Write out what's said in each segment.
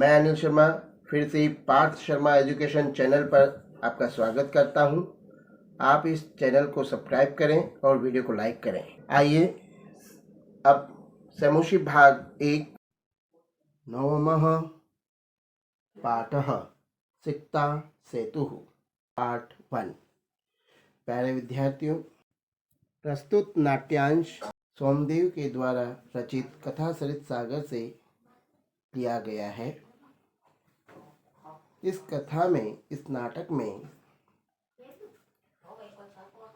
मैं अनिल शर्मा फिर से पार्थ शर्मा एजुकेशन चैनल पर आपका स्वागत करता हूं। आप इस चैनल को सब्सक्राइब करें और वीडियो को लाइक करें। आइए अब समूची भाग 1 नवमः पाठः सिक्ता सेतुः पार्ट 1। प्यारे विद्यार्थियों, प्रस्तुत नाट्यांश सोमदेव के द्वारा रचित कथा सरित सागर से लिया गया है। इस कथा में, इस नाटक में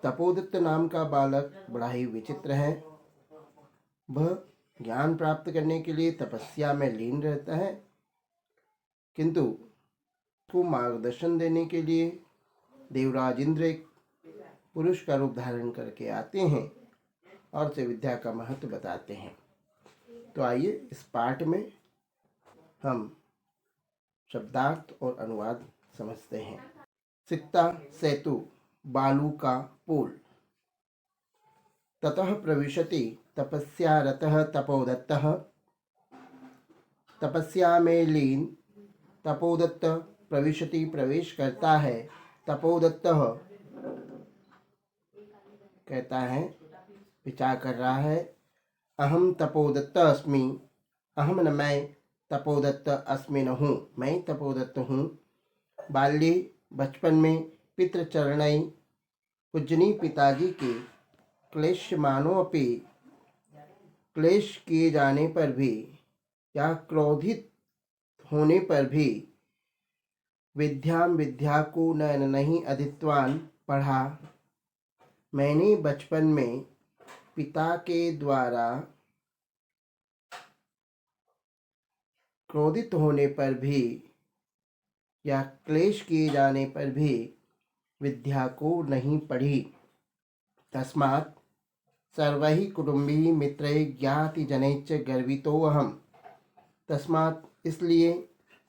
तपोदत्त नाम का बालक बड़ा ही विचित्र है। वह ज्ञान प्राप्त करने के लिए तपस्या में लीन रहता है, किंतु को मार्गदर्शन देने के लिए देवराज इंद्र एक पुरुष का रूप धारण करके आते हैं और उसे विद्या का महत्व बताते हैं। तो आइए इस पाठ में हम शब्दार्थ और अनुवाद समझते हैं। सिक्ता सेतु, बालू का पुल। ततः प्रविशति तपस्यारतः तपोदत्तः। तपस्या में लीन तपोदत्त प्रविशति प्रवेश करता है। तपोदत्तः कहता है, विचार कर रहा है, अहम तपोदत्त अस्मि। अहम न मैं तपोदत्त अस्मि न हूँ, मैं तपोदत्त हूँ। बाल्ये बचपन में पितृचरणै पूजनी पिताजी के क्लेशमानोऽपि, क्लेश किए जाने पर भी या क्रोधित होने पर भी विद्या को नयन नहीं अधित्वान पढ़ा। मैंने बचपन में पिता के द्वारा क्रोधित होने पर भी या क्लेश किए जाने पर भी विद्या को नहीं पढ़ी। तस्मात् सर्वैः कुटुम्बी मित्रैः ज्ञाति जनैश्च गर्वितोऽहम्। तस्मात् इसलिए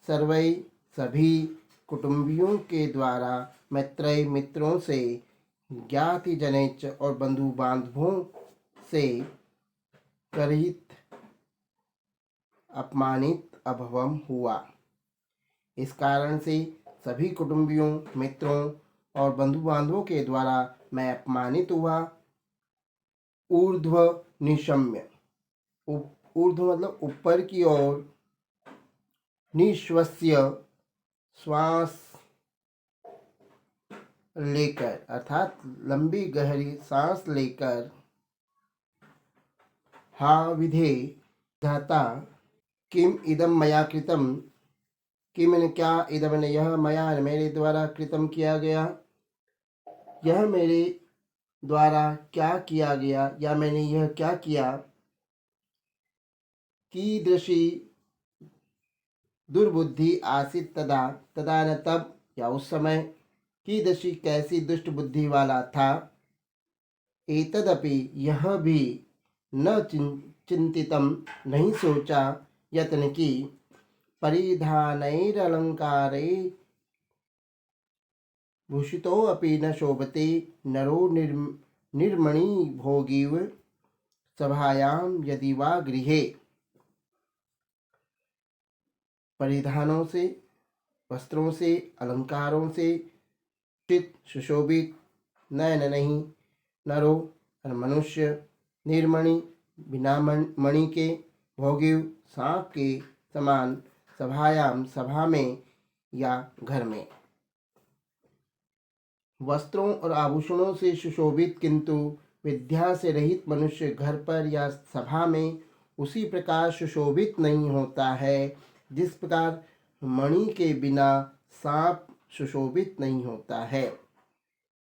सर्वैः सभी कुटुंबियों के द्वारा, मित्रैः मित्रों से, ज्ञाति जनैश्च और बंधु बांधवों से गरित अपमानित अभवम हुआ। इस कारण से सभी कुटुंबियों, मित्रों और बंधु बांधवों के द्वारा मैं अपमानित हुआ। ऊर्ध्व निशम्य, ऊर्ध्व मतलब ऊपर की ओर, निश्वस्य श्वास लेकर अर्थात लंबी गहरी सांस लेकर, हा विधे धाता किम इदम मया कृतम, किम ने क्या, इदम ने यह, मया मेरे द्वारा कृतम किया गया, यह मेरे द्वारा क्या किया गया या मैंने यह क्या किया। कीदृशी दुर्बुद्धि आसीत तदा, तदा न तब या उस समय, कीदृशी कैसी दुष्ट बुद्धि वाला था। एतदपि यह भी न चिंतितम नहीं सोचा, यत्न की, परिधानैरलंकारै भूषितोऽपि न शोभते नरो निर्मणि भोगीव सभायां यदि वा गृहे। परिधानों से, वस्त्रों से, अलंकारों से सुशोभित, नयन नहीं, नरो और मनुष्य, निर्मणि बिना मणि के, भोगिव सांप के समान, सभायाम सभा में या घर में। वस्त्रों और आभूषणों से सुशोभित किंतु विद्या से रहित मनुष्य घर पर या सभा में उसी प्रकार सुशोभित नहीं होता है जिस प्रकार मणि के बिना सांप सुशोभित नहीं होता है।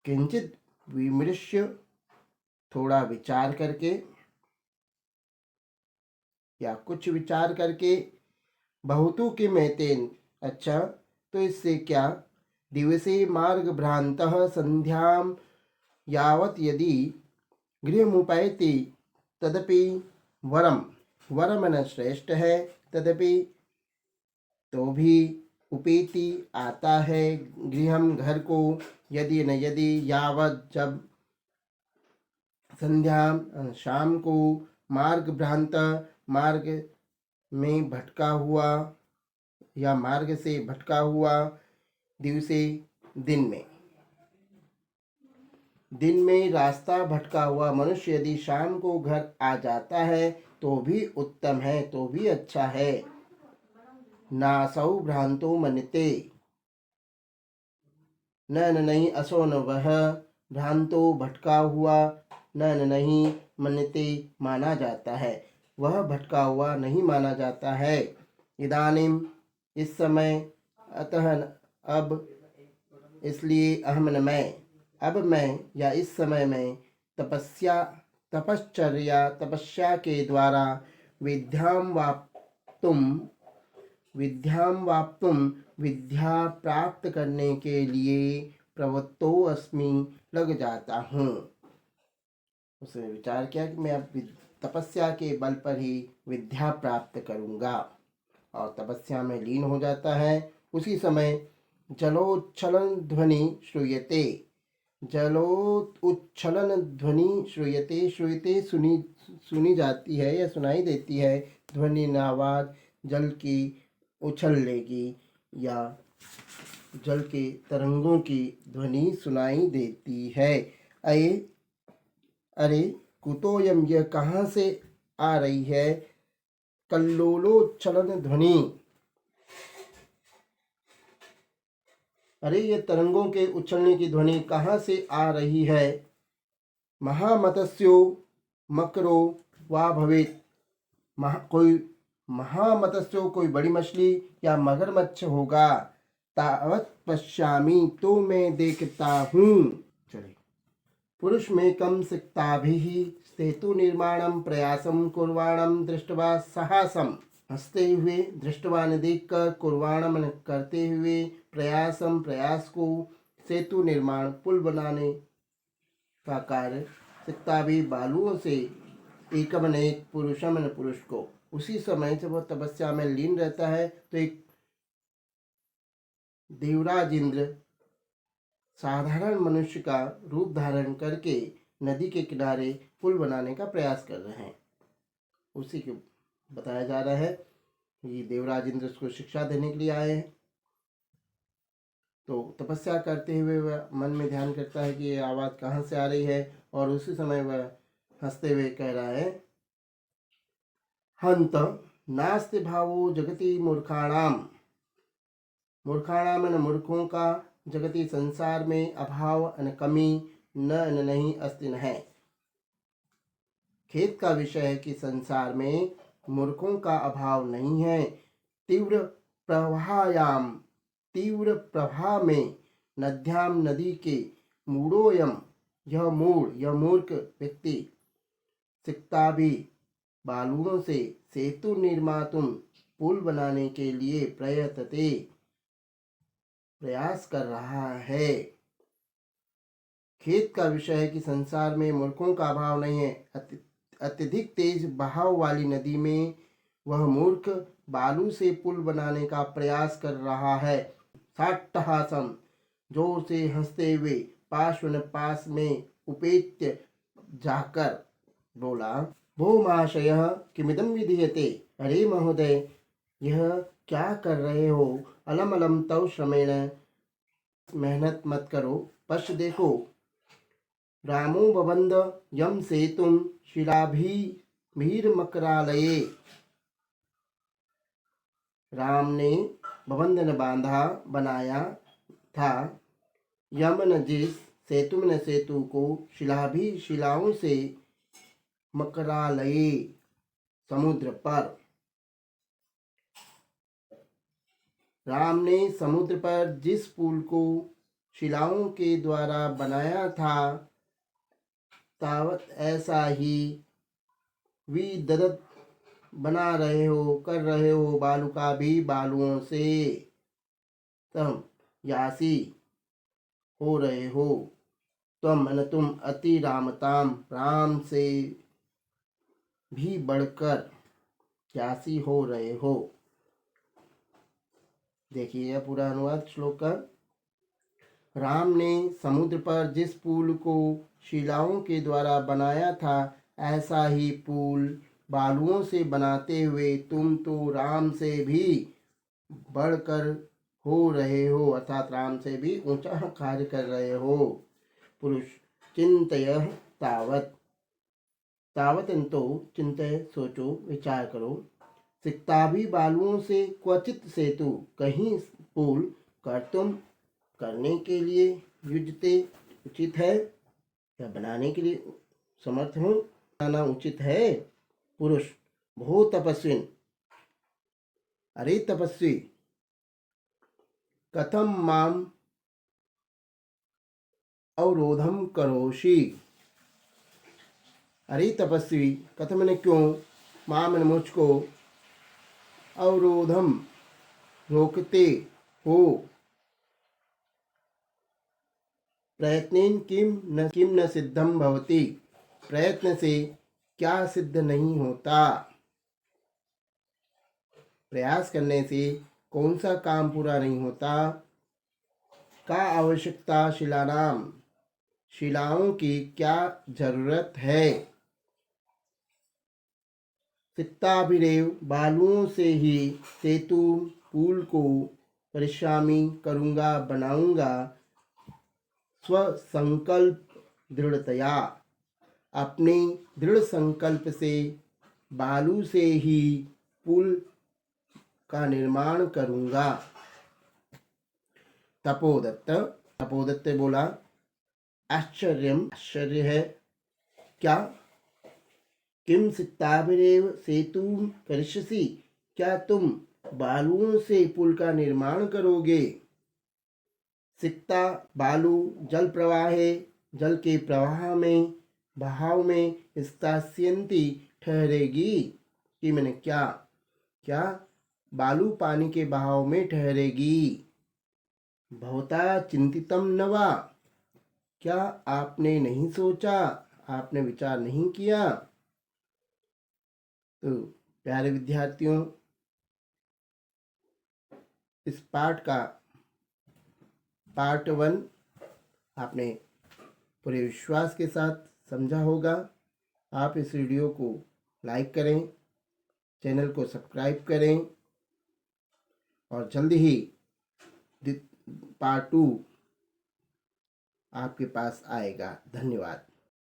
किंचित विमृश्य, थोड़ा विचार करके या कुछ विचार करके, बहुतु किम एतेन, अच्छा तो इससे क्या, दिवसे मार्ग भ्रांतः संध्याम यावत यदि गृहमुपैति तदपि वरम, वरम न श्रेष्ठ है, तदपि तो भी, उपेति आता है, गृहम घर को, यदि न यदि, यावत जब, संध्या शाम को, मार्ग भ्रांत मार्ग में भटका हुआ, या मार्ग से भटका हुआ दिवसे दिन में रास्ता भटका हुआ मनुष्य यदि शाम को घर आ जाता है तो भी उत्तम है, तो भी अच्छा है। नासौ भ्रांतो मन्यते न नहीं असो न वह, भ्रांतो भटका हुआ, न नहीं मन्यते माना जाता है, वह भटका हुआ नहीं माना जाता है। इदानीम इस समय, अतः अब, इसलिए, अहम न मैं, अब मैं या इस समय में तपस्या के द्वारा विद्याम वाप्तुम विद्या प्राप्त करने के लिए प्रवृत्तो अस्मि लग जाता हूँ। उसने विचार किया कि मैं अब तपस्या के बल पर ही विद्या प्राप्त करूँगा, और तपस्या में लीन हो जाता है। उसी समय जलोच्छलन ध्वनि श्रूयते, जलोच्छलन ध्वनि श्रूयते सुनी जाती है या सुनाई देती है। ध्वनि आवाज जल की उछलने की या जल के तरंगों की ध्वनि सुनाई देती है। अरे कुतोयम, यह कहाँ से आ रही है? कल्लोलोच्छलन ध्वनि, अरे ये तरंगों के उछलने की ध्वनि कहाँ से आ रही है? महामत्स्यो मकरो वा भवेत, कोई महामत्स्यो कोई बड़ी मछली या मगरमच्छ होगा। तावत पश्यामि, तो मैं देखता हूँ। चलिए, पुरुष में कम सिक्ताभिः सेतु निर्माणम प्रयासम कुर्वाणम दृष्टवा साहसम, हंसते हुए दृष्टवान देखकर, कुर्वाणम करते हुए, प्रयासम प्रयास को, सेतु निर्माण पुल बनाने का कार्य, सिक्ता भी बालुओं से, एकमन एक, पुरुषमन पुरुष को। उसी समय जब वह तपस्या में लीन रहता है तो एक देवराज इंद्र साधारण मनुष्य का रूप धारण करके नदी के किनारे पुल बनाने का प्रयास कर रहे हैं। उसी को बताया जा रहा है। ये देवराज इंद्र उसको शिक्षा देने के लिए आए हैं। तो तपस्या करते हुए वह मन में ध्यान करता है कि ये आवाज़ कहाँ से आ रही है, और उसी समय वह हंसते हुए कह रहा है, हंत नास्ति भावो जगति मूर्खाणाम, मूर्खाणाम न मूर्खों का, जगति संसार में, अभाव न कमी, न नहीं अस्ति न है। खेद का विषय है कि संसार में मूर्खों का अभाव नहीं है। तीव्र प्रवाह में, नद्याम नदी के, मूढ़ोयम यह मूर्ख व्यक्ति, सिक्ता भी बालुओं से, सेतु निर्मातुम पुल बनाने के लिए, प्रयतते प्रयास कर रहा है। खेद का विषय है कि संसार में मूर्खों का अभाव नहीं है। अत्यधिक तेज बहाव वाली नदी में वह मूर्ख बालू से पुल बनाने का प्रयास कर रहा है। साट्टहासम, जोर से हंसते हुए, पार्श्वन पास में उपेत्य जाकर बोला, भो महाशयः किमिदं विधीयते, अरे महोदय यह क्या कर रहे हो? अलम अलम तव श्रमेण, मेहनत मत करो, पश्च देखो, रामो बबंध यम सेतुम शिलाभिर्मकरालये, राम ने बबंधन बांधा, बनाया था, यमन जिस, सेतुमन सेतु को, शिलाओं से, मकरालये समुद्र पर, राम ने समुद्र पर जिस पुल को शिलाओं के द्वारा बनाया था, तावत ऐसा ही विदधत बना रहे हो, कर रहे हो, बालुका भी बालुओं से, तम यासी हो रहे हो, तुम तुम अति रामताम, राम से भी बढ़कर यासी हो रहे हो। देखिए यह पूरा अनुवाद श्लोक का। राम ने समुद्र पर जिस पुल को शिलाओं के द्वारा बनाया था, ऐसा ही पुल बालुओं से बनाते हुए तुम तो राम से भी बढ़कर हो रहे हो, अर्थात राम से भी ऊंचा कार्य कर रहे हो। पुरुष चिंतय तावत, तावत तो चिंतय सोचो विचार करो। सिक्ताभि बालुओं से क्वचित सेतु, कहीं पुल कर्तुम करने के लिए युजते उचित है या बनाने के लिए समर्थ हो, बनाना उचित है। पुरुष बहु तपस्विन, अरे तपस्वी, कथम माम अवरोधम करोषि, अरे तपस्वी, कथम ने क्यों, माम ने मुझको, अवरोधम रोकते हो, प्रयत्नेन किम न सिद्धम भवति, प्रयत्न से क्या सिद्ध नहीं होता, प्रयास करने से कौन सा काम पूरा नहीं होता। का आवश्यकता शिलानाम, शिलाओं की क्या जरूरत है। सिक्ताभिरेव बालुओं से ही सेतु पुल को परिश्रामी करूँगा बनाऊंगा। स्वसंकल्प दृढ़तया, अपने दृढ़ संकल्प से बालू से ही पुल का निर्माण करूँगा। तपोदत्त, तपोदत्त बोला आश्चर्यम, आश्चर्य है क्या, किम सिक्ताभिरेव सेतुं करिष्यसि, क्या तुम बालुओं से पुल का निर्माण करोगे। सिक्ता बालू जल प्रवाह है, जल के प्रवाह में बहाव में स्थास्यन्ति ठहरेगी, कि मैंने क्या, क्या बालू पानी के बहाव में ठहरेगी। भवता चिंतितम न वा, क्या आपने नहीं सोचा, आपने विचार नहीं किया। तो प्यारे विद्यार्थियों, इस पाठ का पार्ट 1 आपने पूरे विश्वास के साथ समझा होगा। आप इस वीडियो को लाइक करें, चैनल को सब्सक्राइब करें और जल्दी ही पार्ट 2 आपके पास आएगा। धन्यवाद।